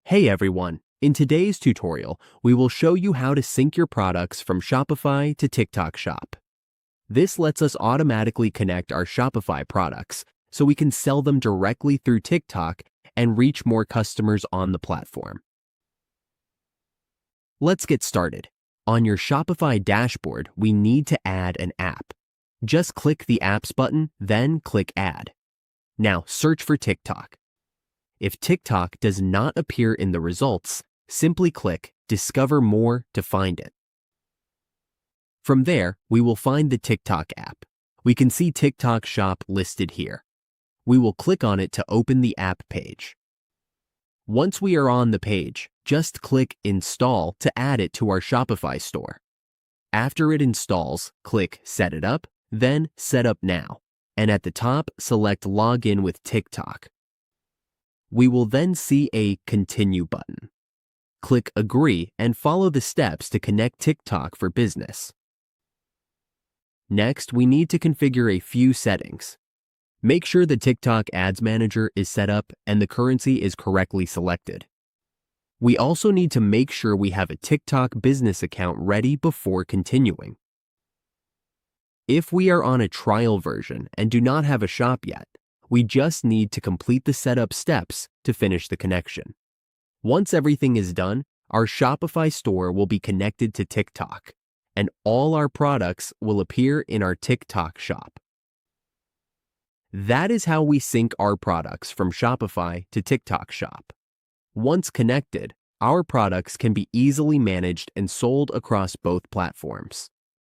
Hey everyone! In today's tutorial, we will show you how to sync your products from Shopify to TikTok Shop. This lets us automatically connect our Shopify products so we can sell them directly through TikTok and reach more customers on the platform. Let's get started. On your Shopify dashboard, we need to add an app. Just click the Apps button, then click Add. Now search for TikTok. If TikTok does not appear in the results, simply click Discover More to find it. From there, we will find the TikTok app. We can see TikTok Shop listed here. We will click on it to open the app page. Once we are on the page, just click Install to add it to our Shopify store. After it installs, click Set It Up, then Set Up Now, and at the top, select Login with TikTok. We will then see a Continue button. Click Agree and follow the steps to connect TikTok for Business. Next, we need to configure a few settings. Make sure the TikTok Ads Manager is set up and the currency is correctly selected. We also need to make sure we have a TikTok business account ready before continuing. If we are on a trial version and do not have a shop yet, we just need to complete the setup steps to finish the connection. Once everything is done, our Shopify store will be connected to TikTok, and all our products will appear in our TikTok shop. That is how we sync our products from Shopify to TikTok Shop. Once connected, our products can be easily managed and sold across both platforms.